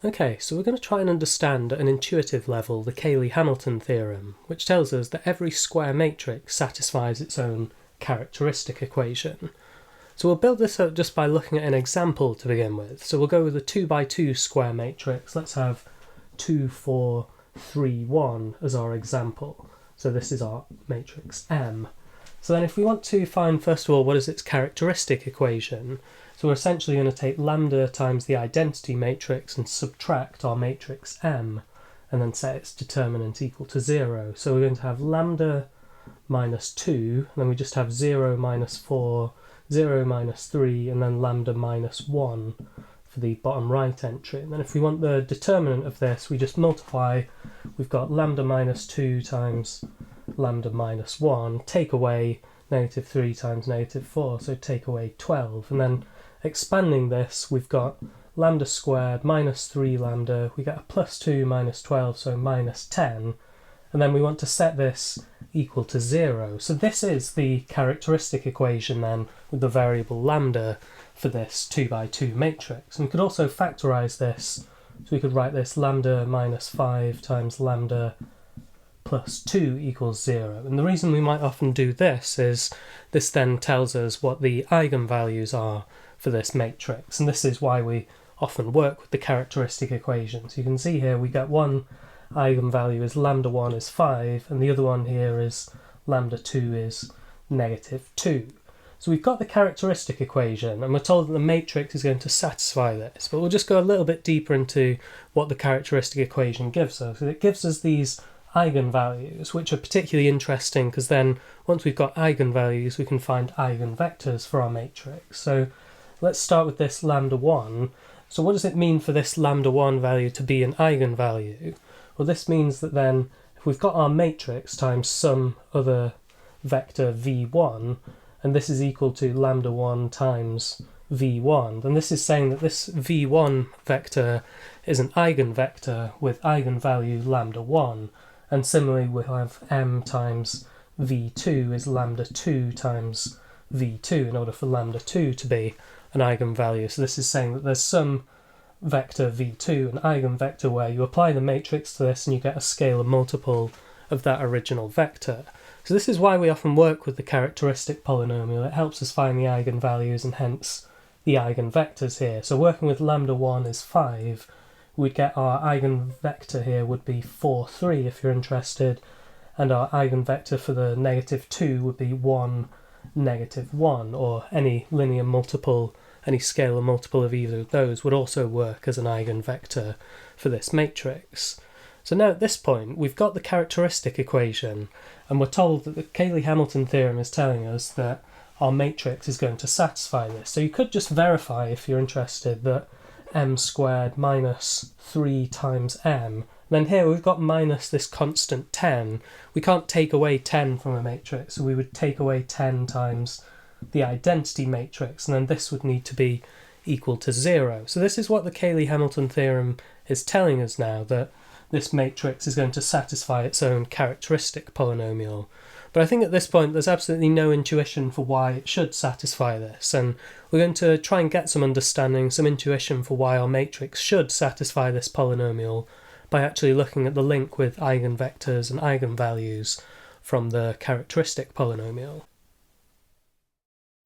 Okay, so we're going to try and understand at an intuitive level the Cayley Hamilton theorem, which tells us that every square matrix satisfies its own characteristic equation. So we'll build this up just by looking at an example to begin with. So we'll go with a 2 by 2 square matrix. Let's have 2, 4, 3, 1 as our example. So this is our matrix M. So then if we want to find, first of all, what is its characteristic equation, so we're essentially going to take lambda times the identity matrix and subtract our matrix M, and then set its determinant equal to 0. So we're going to have lambda minus 2, and then we just have 0 minus 4, 0 minus 3, and then lambda minus 1 for the bottom right entry. And then if we want the determinant of this, we just multiply. We've got lambda minus 2 times lambda minus 1, take away negative 3 times negative 4, so take away 12. And then expanding this, we've got lambda squared minus 3 lambda, we get a plus 2 minus 12, so minus 10. And then we want to set this equal to 0. So this is the characteristic equation then with the variable lambda for this 2 by 2 matrix. And we could also factorise this, so we could write this lambda minus 5 times lambda plus 2 equals 0. And the reason we might often do this is this then tells us what the eigenvalues are for this matrix. And this is why we often work with the characteristic equation. So you can see here we get one eigenvalue is lambda 1 is 5, and the other one here is lambda 2 is negative 2. So we've got the characteristic equation, and we're told that the matrix is going to satisfy this, but we'll just go a little bit deeper into what the characteristic equation gives us. It gives us these eigenvalues, which are particularly interesting because then once we've got eigenvalues we can find eigenvectors for our matrix. So let's start with this lambda 1. So what does it mean for this lambda 1 value to be an eigenvalue? Well, this means that then if we've got our matrix times some other vector v1, and this is equal to lambda 1 times v1, then this is saying that this v1 vector is an eigenvector with eigenvalue lambda 1, and similarly we have m times v2 is lambda 2 times v2 in order for lambda 2 to be an eigenvalue. So this is saying that there's some vector v2, an eigenvector, where you apply the matrix to this and you get a scalar multiple of that original vector. So this is why we often work with the characteristic polynomial. It helps us find the eigenvalues and hence the eigenvectors here. So working with lambda 1 is 5, we'd get our eigenvector here would be 4, 3 if you're interested, and our eigenvector for the negative 2 would be 1, negative 1, or any linear multiple, any scalar multiple of either of those would also work as an eigenvector for this matrix. So now at this point we've got the characteristic equation, and we're told that the Cayley Hamilton theorem is telling us that our matrix is going to satisfy this. So you could just verify, if you're interested, that m squared minus 3 times m. Then here we've got minus this constant 10. We can't take away 10 from a matrix, so we would take away 10 times the identity matrix, and then this would need to be equal to 0. So this is what the Cayley Hamilton theorem is telling us now, that this matrix is going to satisfy its own characteristic polynomial. But I think at this point there's absolutely no intuition for why it should satisfy this, and we're going to try and get some understanding, some intuition for why our matrix should satisfy this polynomial by actually looking at the link with eigenvectors and eigenvalues from the characteristic polynomial.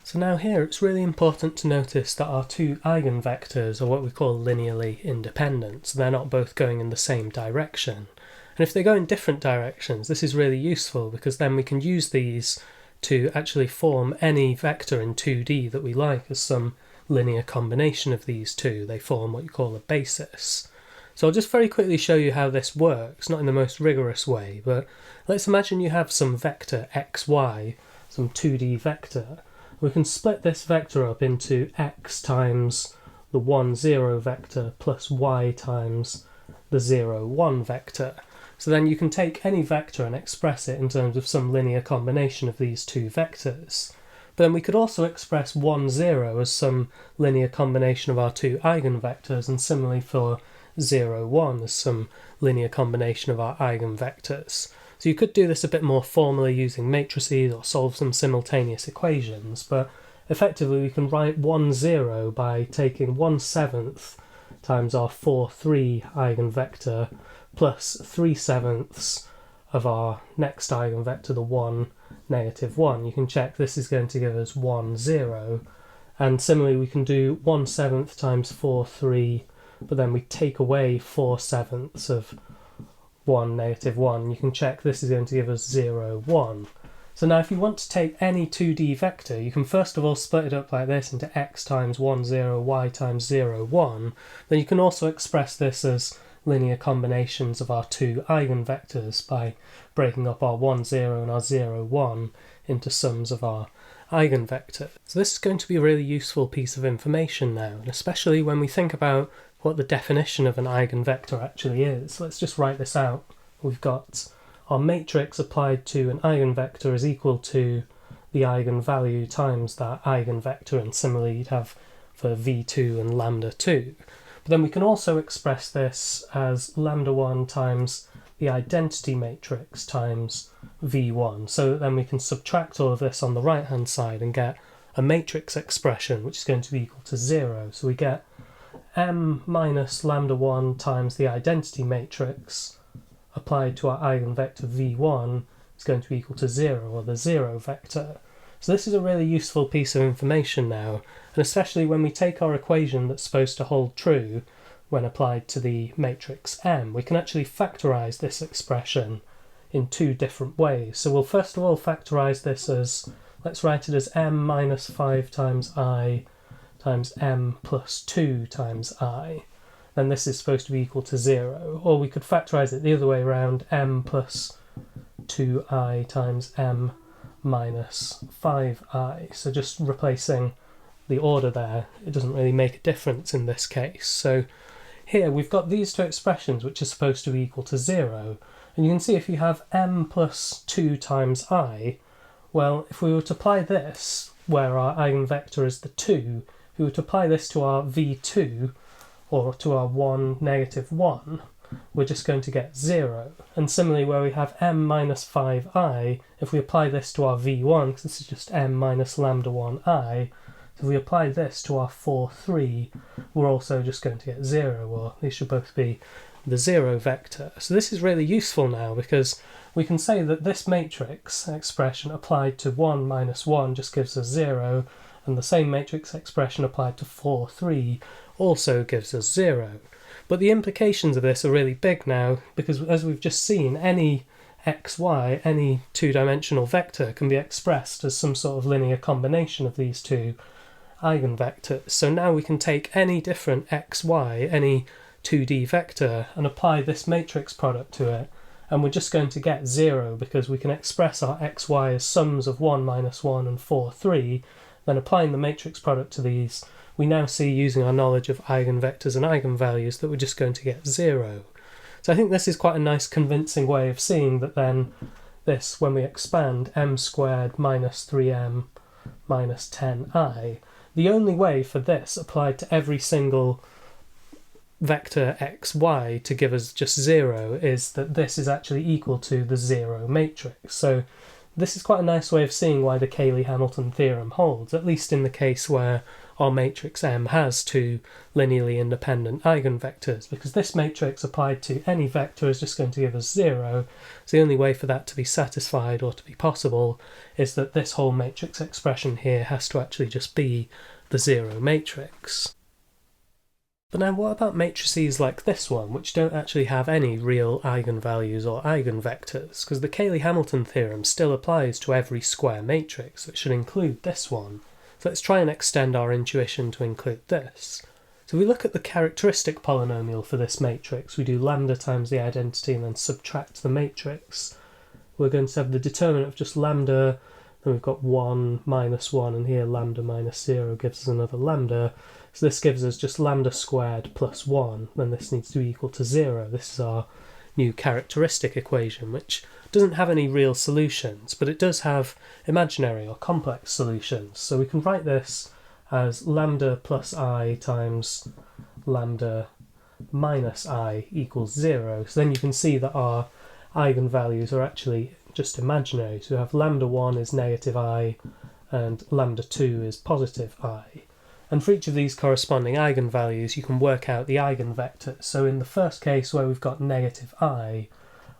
So now here it's really important to notice that our two eigenvectors are what we call linearly independent, so they're not both going in the same direction. And if they go in different directions, this is really useful because then we can use these to actually form any vector in 2D that we like as some linear combination of these two. They form what you call a basis. So I'll just very quickly show you how this works, not in the most rigorous way, but let's imagine you have some vector xy, some 2D vector. We can split this vector up into x times the 1, 0 vector plus y times the 0, 1 vector. So then you can take any vector and express it in terms of some linear combination of these two vectors. But then we could also express 1, 0 as some linear combination of our two eigenvectors, and similarly for 0, 1 as some linear combination of our eigenvectors. So you could do this a bit more formally using matrices or solve some simultaneous equations, but effectively we can write 1, 0 by taking 1/7 times our 4, 3 eigenvector plus 3/7 of our next eigenvector, the 1, -1. You can check this is going to give us 1, 0. And similarly, we can do 1/7 times 4, 3, but then we take away 4/7 of 1, -1. You can check this is going to give us 0, 1. So now if you want to take any 2D vector, you can first of all split it up like this into x times 1, 0, y times 0, 1. Then you can also express this as linear combinations of our two eigenvectors by breaking up our 1, 0 and our 0, 1 into sums of our eigenvectors. So this is going to be a really useful piece of information now, and especially when we think about what the definition of an eigenvector actually is. Let's just write this out. We've got our matrix applied to an eigenvector is equal to the eigenvalue times that eigenvector, and similarly you'd have for v2 and lambda2. But then we can also express this as lambda1 times the identity matrix times v1, so that then we can subtract all of this on the right hand side and get a matrix expression which is going to be equal to 0. So we get m minus lambda1 times the identity matrix applied to our eigenvector v1 is going to be equal to 0, or the 0 vector. So this is a really useful piece of information now, and especially when we take our equation that's supposed to hold true when applied to the matrix M, we can actually factorise this expression in two different ways. So we'll first of all factorise this as, let's write it as m minus 5 times I times m plus 2 times I. Then this is supposed to be equal to 0. Or we could factorise it the other way around, m plus 2i times m minus 5i. So just replacing the order there, it doesn't really make a difference in this case. So here we've got these two expressions which are supposed to be equal to 0. And you can see if you have m plus 2 times I, well, if we were to apply this, where our eigenvector is the 2, if we were to apply this to our v2, or to our 1, -1, we're just going to get 0. And similarly, where we have m minus 5i, if we apply this to our v1, because this is just m minus lambda 1i, so if we apply this to our 4, 3, we're also just going to get 0, or these should both be the 0 vector. So this is really useful now, because we can say that this matrix expression applied to 1 minus 1 just gives us 0, and the same matrix expression applied to 4, 3 also gives us 0. But the implications of this are really big now, because as we've just seen, any xy, any two-dimensional vector, can be expressed as some sort of linear combination of these two eigenvectors. So now we can take any different xy, any 2D vector, and apply this matrix product to it, and we're just going to get 0, because we can express our xy as sums of 1 minus 1 and 4, 3, then applying the matrix product to these, we now see, using our knowledge of eigenvectors and eigenvalues, that we're just going to get 0. So I think this is quite a nice convincing way of seeing that then this, when we expand m squared minus 3m minus 10i, the only way for this applied to every single vector xy to give us just 0 is that this is actually equal to the 0 matrix. So this is quite a nice way of seeing why the Cayley Hamilton theorem holds, at least in the case where our matrix M has two linearly independent eigenvectors, because this matrix applied to any vector is just going to give us 0. So the only way for that to be satisfied or to be possible is that this whole matrix expression here has to actually just be the 0 matrix. But now what about matrices like this one, which don't actually have any real eigenvalues or eigenvectors? Because the Cayley Hamilton theorem still applies to every square matrix, so it should include this one. So let's try and extend our intuition to include this. So we look at the characteristic polynomial for this matrix. We do lambda times the identity and then subtract the matrix. We're going to have the determinant of just lambda, then we've got 1 minus 1, and here lambda minus 0 gives us another lambda. So this gives us just lambda squared plus 1, then this needs to be equal to 0. This is our new characteristic equation, which doesn't have any real solutions, but it does have imaginary or complex solutions. So we can write this as lambda plus I times lambda minus I equals 0. So then you can see that our eigenvalues are actually just imaginary. So we have lambda 1 is negative I and lambda 2 is positive I. And for each of these corresponding eigenvalues, you can work out the eigenvectors. So in the first case where we've got negative I,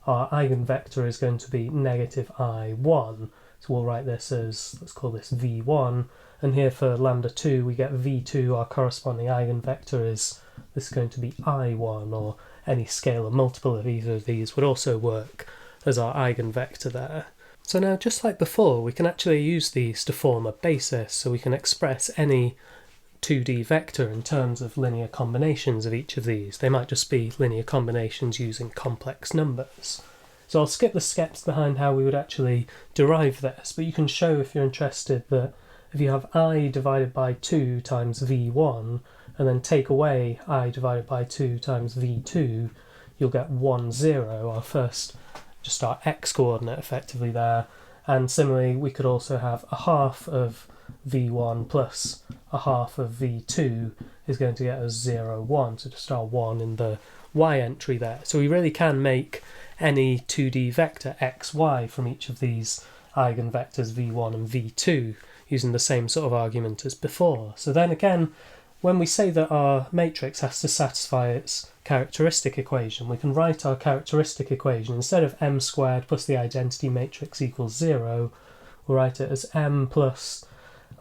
our eigenvector is going to be negative I1. So we'll write this as, let's call this V1. And here for lambda 2, we get V2, our corresponding eigenvector is, this is going to be I1, or any scalar multiple of either of these would also work as our eigenvector there. So now, just like before, we can actually use these to form a basis, so we can express any 2D vector in terms of linear combinations of each of these. They might just be linear combinations using complex numbers. So I'll skip the steps behind how we would actually derive this, but you can show, if you're interested, that if you have I divided by 2 times V1, and then take away I divided by 2 times V2, you'll get 1, 0, our first, just our x-coordinate effectively there. And similarly, we could also have a half of V1 plus a half of V2 is going to get us 0, 1, so just our 1 in the y entry there. So we really can make any 2D vector xy from each of these eigenvectors V1 and V2 using the same sort of argument as before. So then again, when we say that our matrix has to satisfy its characteristic equation, we can write our characteristic equation, instead of m squared plus the identity matrix equals 0, we'll write it as m plus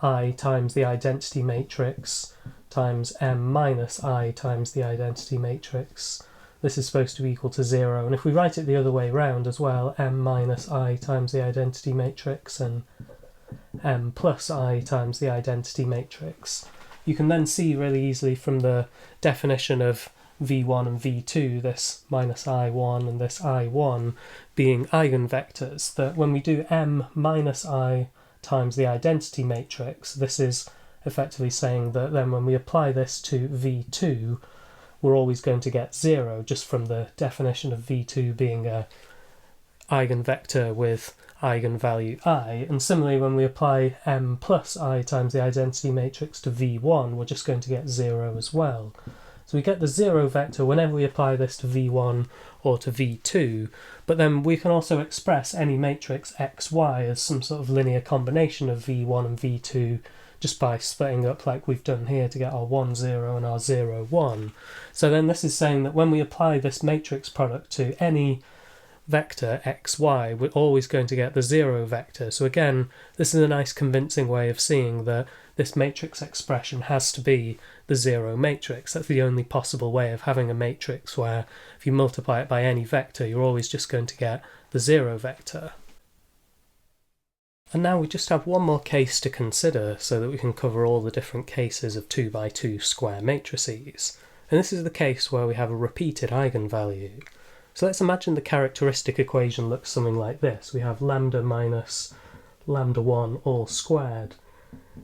I times the identity matrix times m minus I times the identity matrix. This is supposed to be equal to 0, and if we write it the other way round as well, m minus I times the identity matrix and m plus I times the identity matrix, you can then see really easily from the definition of V1 and V2, this minus I1 and this I1 being eigenvectors, that when we do m minus I times the identity matrix, this is effectively saying that then when we apply this to V2, we're always going to get 0, just from the definition of V2 being a eigenvector with eigenvalue I. And similarly, when we apply m plus I times the identity matrix to V1, we're just going to get 0 as well. So we get the 0 vector whenever we apply this to V1 or to V2, but then we can also express any matrix xy as some sort of linear combination of V1 and V2 just by splitting up like we've done here to get our 1, 0 and our 0, 1. So then this is saying that when we apply this matrix product to any vector xy, we're always going to get the 0 vector. So again, this is a nice convincing way of seeing that this matrix expression has to be the 0 matrix. That's the only possible way of having a matrix where if you multiply it by any vector, you're always just going to get the 0 vector. And now we just have one more case to consider so that we can cover all the different cases of 2 by 2 square matrices. And this is the case where we have a repeated eigenvalue. So let's imagine the characteristic equation looks something like this. We have lambda minus lambda 1 all squared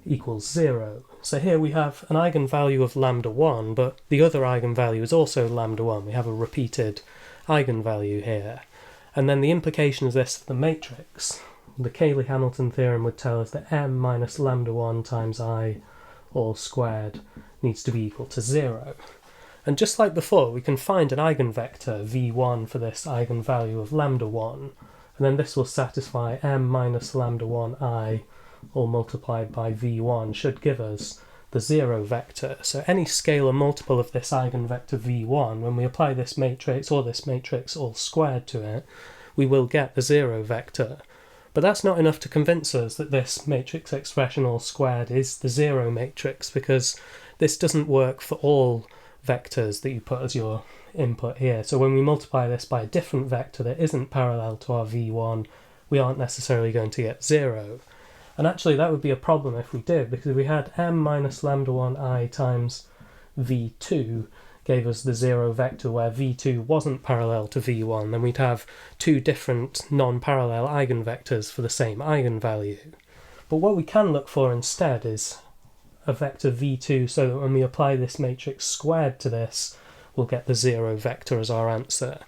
equals 0. So here we have an eigenvalue of lambda 1, but the other eigenvalue is also lambda 1. We have a repeated eigenvalue here. And then the implication of this for the matrix, the Cayley Hamilton theorem would tell us that m minus lambda 1 times I all squared needs to be equal to 0. And just like before, we can find an eigenvector v1 for this eigenvalue of lambda 1, and then this will satisfy m minus lambda 1I all multiplied by v1 should give us the 0 vector. So any scalar multiple of this eigenvector v1, when we apply this matrix or this matrix all squared to it, we will get the 0 vector. But that's not enough to convince us that this matrix expression all squared is the 0 matrix, because this doesn't work for all vectors that you put as your input here. So when we multiply this by a different vector that isn't parallel to our v1, we aren't necessarily going to get 0. And actually that would be a problem if we did, because if we had m minus lambda 1I times v2 gave us the 0 vector where v2 wasn't parallel to v1, then we'd have two different non-parallel eigenvectors for the same eigenvalue. But what we can look for instead is a vector v2, so that when we apply this matrix squared to this, we'll get the 0 vector as our answer.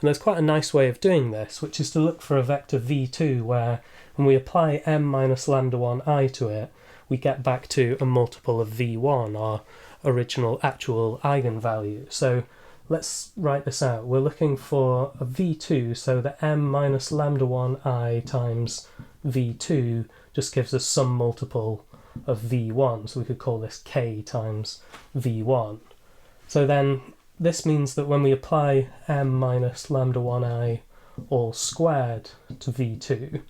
And there's quite a nice way of doing this, which is to look for a vector v2 where when we apply m minus lambda 1I to it, we get back to a multiple of v1, our original actual eigenvalue. So let's write this out. We're looking for a v2 so that m minus lambda 1I times v2 just gives us some multiple of v1, so we could call this k times v1. So then this means that when we apply m minus lambda 1I all squared to v2,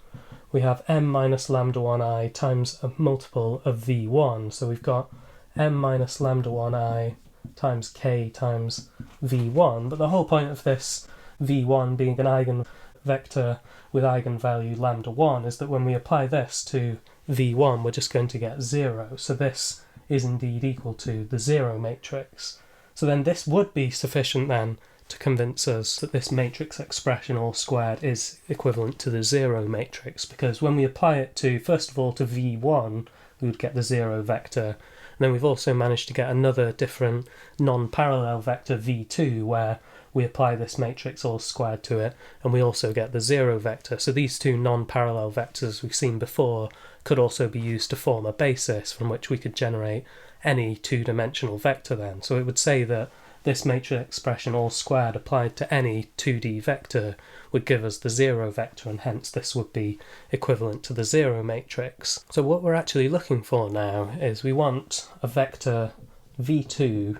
we have m minus lambda 1I times a multiple of v1, so we've got m minus lambda 1I times k times v1, but the whole point of this v1 being an eigenvector with eigenvalue lambda 1 is that when we apply this to v1 we're just going to get 0, so this is indeed equal to the 0 matrix. So then this would be sufficient then to convince us that this matrix expression all squared is equivalent to the 0 matrix, because when we apply it to, first of all, to v1, we would get the 0 vector, and then we've also managed to get another different non-parallel vector v2 where we apply this matrix all squared to it, and we also get the 0 vector. So these two non-parallel vectors we've seen before could also be used to form a basis from which we could generate any two-dimensional vector then. So it would say that this matrix expression all squared applied to any 2D vector would give us the 0 vector, and hence this would be equivalent to the 0 matrix. So what we're actually looking for now is we want a vector v2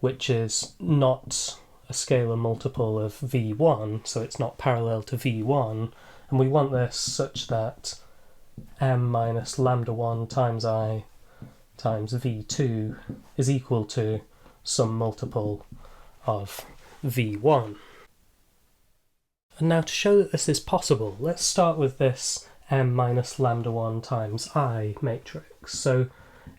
which is not a scalar multiple of v1, so it's not parallel to v1, and we want this such that m minus lambda 1 times I times v2 is equal to some multiple of v1. And now to show that this is possible, let's start with this m minus lambda 1 times I matrix. So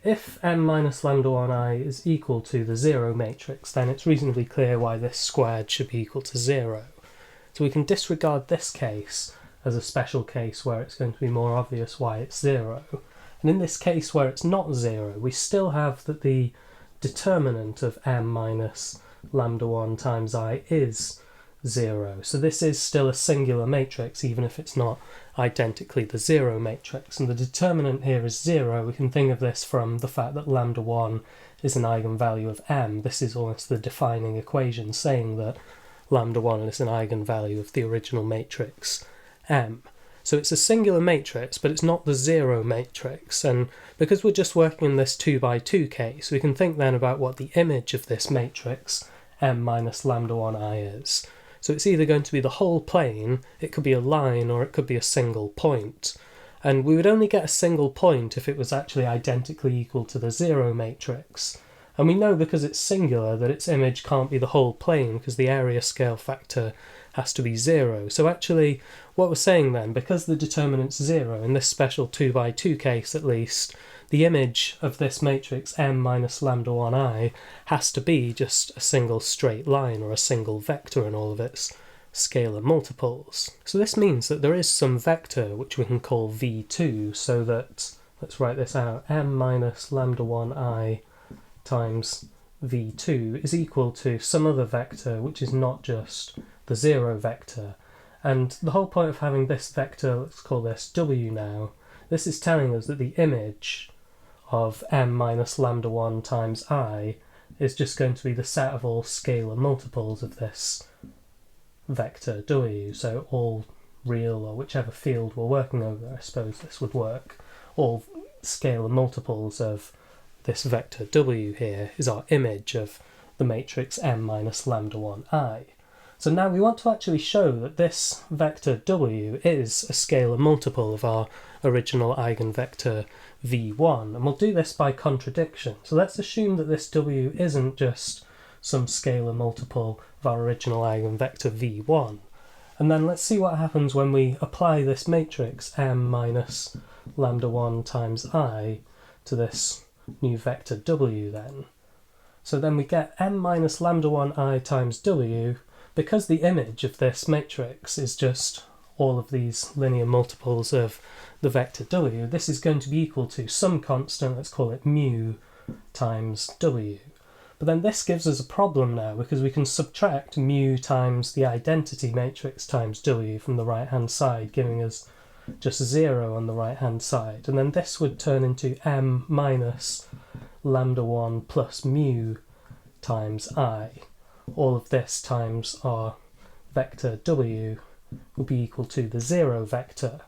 if m minus lambda 1I is equal to the 0 matrix, then it's reasonably clear why this squared should be equal to 0. So we can disregard this case as a special case where it's going to be more obvious why it's 0. And in this case where it's not 0, we still have that the determinant of m minus lambda 1 times I is 0. So this is still a singular matrix even if it's not identically the 0 matrix. And the determinant here is 0. We can think of this from the fact that lambda 1 is an eigenvalue of m. This is almost the defining equation saying that lambda 1 is an eigenvalue of the original matrix m. So it's a singular matrix, but it's not the 0 matrix, and because we're just working in this 2 by 2 case, we can think then about what the image of this matrix m minus lambda 1I is. So it's either going to be the whole plane, it could be a line, or it could be a single point. And we would only get a single point if it was actually identically equal to the 0 matrix. And we know because it's singular that its image can't be the whole plane because the area scale factor has to be 0. So actually what we're saying then, because the determinant's 0, in this special 2 by 2 case at least, the image of this matrix m minus lambda 1I has to be just a single straight line or a single vector in all of its scalar multiples. So this means that there is some vector which we can call v2, so that, let's write this out, m minus lambda 1I times v2 is equal to some other vector which is not just the 0 vector. And the whole point of having this vector, let's call this w now, this is telling us that the image of m minus lambda 1 times I is just going to be the set of all scalar multiples of this vector w, so all real or whichever field we're working over, I suppose this would work, all scalar multiples of this vector w here is our image of the matrix m minus lambda 1I. So now we want to actually show that this vector w is a scalar multiple of our original eigenvector v1, and we'll do this by contradiction. So let's assume that this w isn't just some scalar multiple of our original eigenvector v1, and then let's see what happens when we apply this matrix m minus lambda 1 times I to this new vector w then. So then we get m minus lambda 1I times w. Because the image of this matrix is just all of these linear multiples of the vector w, this is going to be equal to some constant, let's call it mu, times w. But then this gives us a problem now, because we can subtract mu times the identity matrix times w from the right hand side, giving us just 0 on the right hand side. And then this would turn into m minus lambda 1 plus mu times I. All of this times our vector w will be equal to the 0 vector.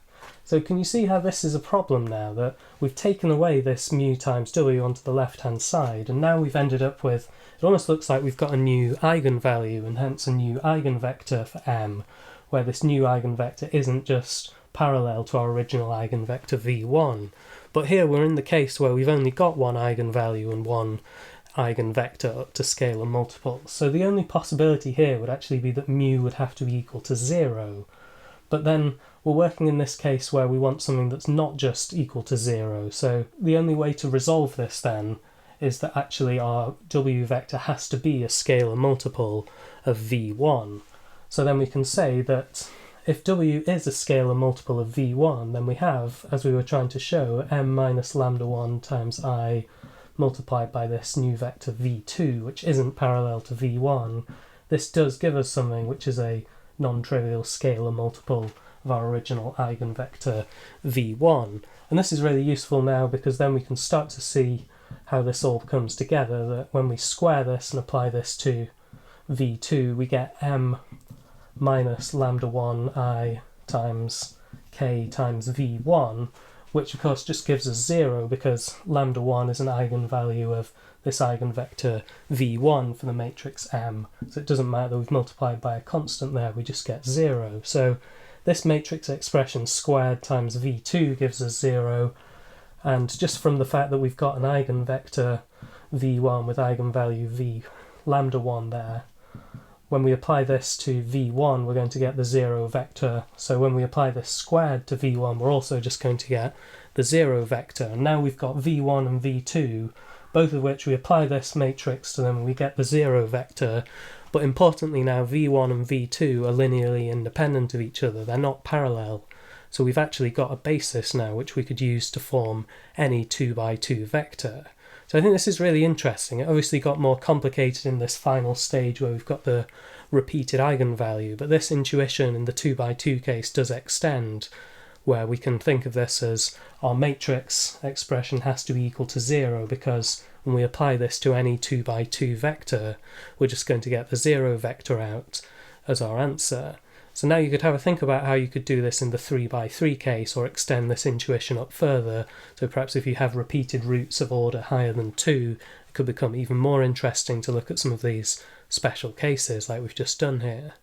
So can you see how this is a problem now, that we've taken away this mu times w onto the left-hand side, and now we've ended up with, it almost looks like we've got a new eigenvalue and hence a new eigenvector for m, where this new eigenvector isn't just parallel to our original eigenvector v1. But here we're in the case where we've only got one eigenvalue and one eigenvector up to scalar multiples. So the only possibility here would actually be that mu would have to be equal to 0. But then we're working in this case where we want something that's not just equal to 0. So the only way to resolve this then is that actually our w vector has to be a scalar multiple of v1. So then we can say that if w is a scalar multiple of v1, then we have, as we were trying to show, m minus lambda 1 times I multiplied by this new vector v2, which isn't parallel to v1. This does give us something which is a non-trivial scalar multiple of our original eigenvector v1. And this is really useful now because then we can start to see how this all comes together, that when we square this and apply this to v2, we get m minus lambda 1 I times k times v1, which of course just gives us 0 because lambda 1 is an eigenvalue of this eigenvector v1 for the matrix M. So it doesn't matter that we've multiplied by a constant there, we just get 0. So this matrix expression squared times v2 gives us 0, and just from the fact that we've got an eigenvector v1 with eigenvalue v lambda 1 there, when we apply this to v1 we're going to get the 0 vector, so when we apply this squared to v1 we're also just going to get the 0 vector. And now we've got v1 and v2, both of which we apply this matrix to them and we get the 0 vector, but importantly now v1 and v2 are linearly independent of each other, they're not parallel. So we've actually got a basis now which we could use to form any 2x2 vector. So I think this is really interesting. It obviously got more complicated in this final stage where we've got the repeated eigenvalue, but this intuition in the 2x2 case does extend, where we can think of this as our matrix expression has to be equal to 0 because when we apply this to any 2x2 vector, we're just going to get the 0 vector out as our answer. So now you could have a think about how you could do this in the 3x3 case or extend this intuition up further. So perhaps if you have repeated roots of order higher than 2, it could become even more interesting to look at some of these special cases like we've just done here.